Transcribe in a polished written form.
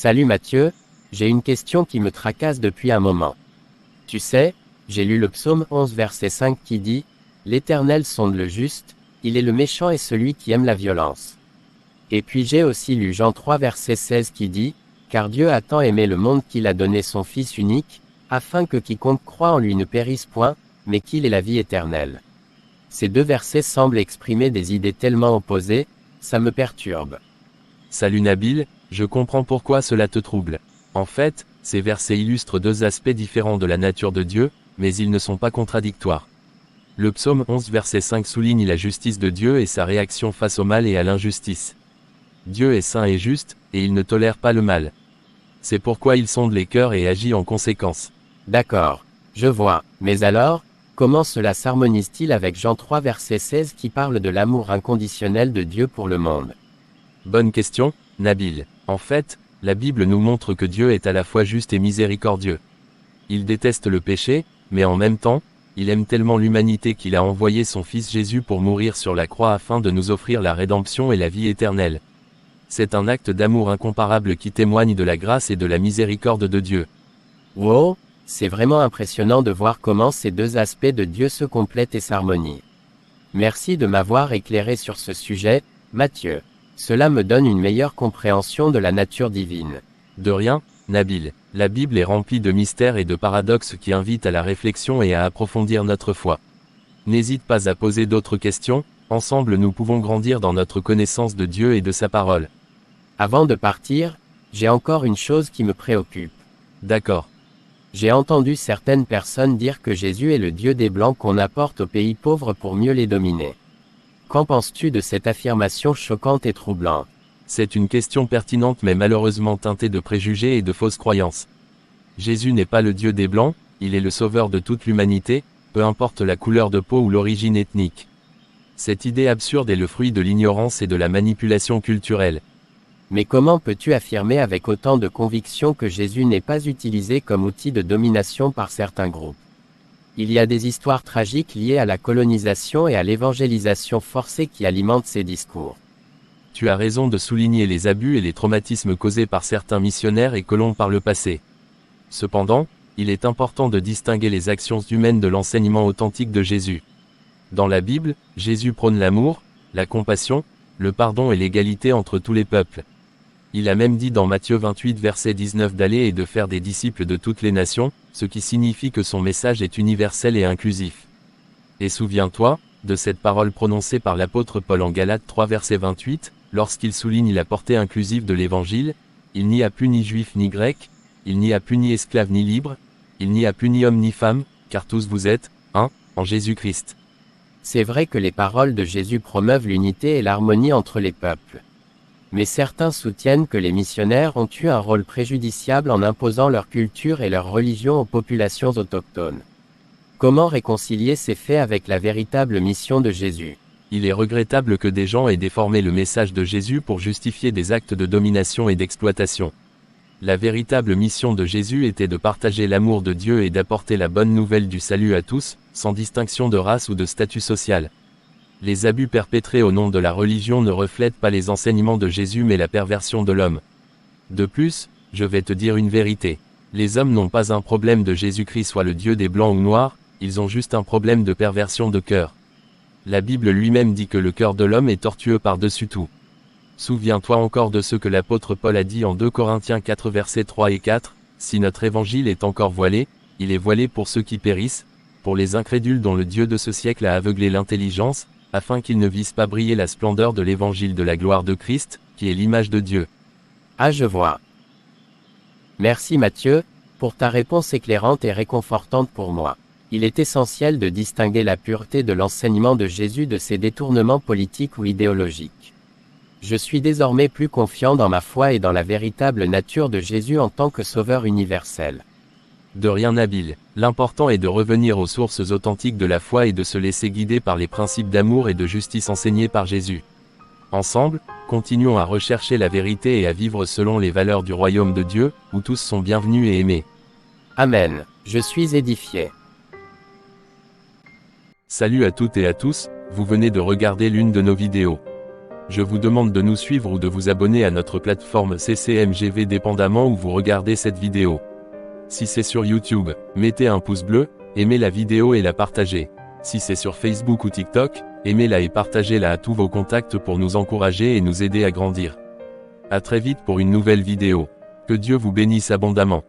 Salut Mathieu, j'ai une question qui me tracasse depuis un moment. Tu sais, j'ai lu le psaume 11 verset 5 qui dit « L'Éternel sonde le juste, il est le méchant et celui qui aime la violence. » Et puis j'ai aussi lu Jean 3 verset 16 qui dit « Car Dieu a tant aimé le monde qu'il a donné son Fils unique, afin que quiconque croit en lui ne périsse point, mais qu'il ait la vie éternelle. » Ces deux versets semblent exprimer des idées tellement opposées, ça me perturbe. Salut Nabil, je comprends pourquoi cela te trouble. En fait, ces versets illustrent deux aspects différents de la nature de Dieu, mais ils ne sont pas contradictoires. Le psaume 11 verset 5 souligne la justice de Dieu et sa réaction face au mal et à l'injustice. Dieu est saint et juste, et il ne tolère pas le mal. C'est pourquoi il sonde les cœurs et agit en conséquence. D'accord, je vois, mais alors, comment cela s'harmonise-t-il avec Jean 3 verset 16 qui parle de l'amour inconditionnel de Dieu pour le monde? Bonne question, Nabil. En fait, la Bible nous montre que Dieu est à la fois juste et miséricordieux. Il déteste le péché, mais en même temps, il aime tellement l'humanité qu'il a envoyé son Fils Jésus pour mourir sur la croix afin de nous offrir la rédemption et la vie éternelle. C'est un acte d'amour incomparable qui témoigne de la grâce et de la miséricorde de Dieu. Wow, c'est vraiment impressionnant de voir comment ces deux aspects de Dieu se complètent et s'harmonient. Merci de m'avoir éclairé sur ce sujet, Mathieu. Cela me donne une meilleure compréhension de la nature divine. De rien, Nabil. La Bible est remplie de mystères et de paradoxes qui invitent à la réflexion et à approfondir notre foi. N'hésite pas à poser d'autres questions, ensemble nous pouvons grandir dans notre connaissance de Dieu et de sa parole. Avant de partir, j'ai encore une chose qui me préoccupe. D'accord. J'ai entendu certaines personnes dire que Jésus est le Dieu des Blancs qu'on apporte aux pays pauvres pour mieux les dominer. Qu'en penses-tu de cette affirmation choquante et troublante? C'est une question pertinente mais malheureusement teintée de préjugés et de fausses croyances. Jésus n'est pas le Dieu des Blancs, il est le sauveur de toute l'humanité, peu importe la couleur de peau ou l'origine ethnique. Cette idée absurde est le fruit de l'ignorance et de la manipulation culturelle. Mais comment peux-tu affirmer avec autant de conviction que Jésus n'est pas utilisé comme outil de domination par certains groupes? Il y a des histoires tragiques liées à la colonisation et à l'évangélisation forcée qui alimentent ces discours. Tu as raison de souligner les abus et les traumatismes causés par certains missionnaires et colons par le passé. Cependant, il est important de distinguer les actions humaines de l'enseignement authentique de Jésus. Dans la Bible, Jésus prône l'amour, la compassion, le pardon et l'égalité entre tous les peuples. Il a même dit dans Matthieu 28 verset 19 d'aller et de faire des disciples de toutes les nations, ce qui signifie que son message est universel et inclusif. Et souviens-toi, de cette parole prononcée par l'apôtre Paul en Galates 3 verset 28, lorsqu'il souligne la portée inclusive de l'Évangile, il n'y a plus ni juif ni grec, il n'y a plus ni esclave ni libre, il n'y a plus ni homme ni femme, car tous vous êtes, un, en Jésus-Christ. C'est vrai que les paroles de Jésus promeuvent l'unité et l'harmonie entre les peuples. Mais certains soutiennent que les missionnaires ont eu un rôle préjudiciable en imposant leur culture et leur religion aux populations autochtones. Comment réconcilier ces faits avec la véritable mission de Jésus? Il est regrettable que des gens aient déformé le message de Jésus pour justifier des actes de domination et d'exploitation. La véritable mission de Jésus était de partager l'amour de Dieu et d'apporter la bonne nouvelle du salut à tous, sans distinction de race ou de statut social. Les abus perpétrés au nom de la religion ne reflètent pas les enseignements de Jésus mais la perversion de l'homme. De plus, je vais te dire une vérité. Les hommes n'ont pas un problème de Jésus-Christ soit le Dieu des Blancs ou Noirs, ils ont juste un problème de perversion de cœur. La Bible lui-même dit que le cœur de l'homme est tortueux par-dessus tout. Souviens-toi encore de ce que l'apôtre Paul a dit en 2 Corinthiens 4 versets 3 et 4, « Si notre évangile est encore voilé, il est voilé pour ceux qui périssent, pour les incrédules dont le Dieu de ce siècle a aveuglé l'intelligence, afin qu'ils ne visent pas briller la splendeur de l'évangile de la gloire de Christ, qui est l'image de Dieu. » Ah, je vois. Merci Mathieu, pour ta réponse éclairante et réconfortante pour moi. Il est essentiel de distinguer la pureté de l'enseignement de Jésus de ses détournements politiques ou idéologiques. Je suis désormais plus confiant dans ma foi et dans la véritable nature de Jésus en tant que sauveur universel. De rien Nabil, l'important est de revenir aux sources authentiques de la foi et de se laisser guider par les principes d'amour et de justice enseignés par Jésus. Ensemble, continuons à rechercher la vérité et à vivre selon les valeurs du royaume de Dieu, où tous sont bienvenus et aimés. Amen. Je suis édifié. Salut à toutes et à tous, vous venez de regarder l'une de nos vidéos. Je vous demande de nous suivre ou de vous abonner à notre plateforme CCMGV dépendamment où vous regardez cette vidéo. Si c'est sur YouTube, mettez un pouce bleu, aimez la vidéo et la partagez. Si c'est sur Facebook ou TikTok, aimez-la et partagez-la à tous vos contacts pour nous encourager et nous aider à grandir. À très vite pour une nouvelle vidéo. Que Dieu vous bénisse abondamment.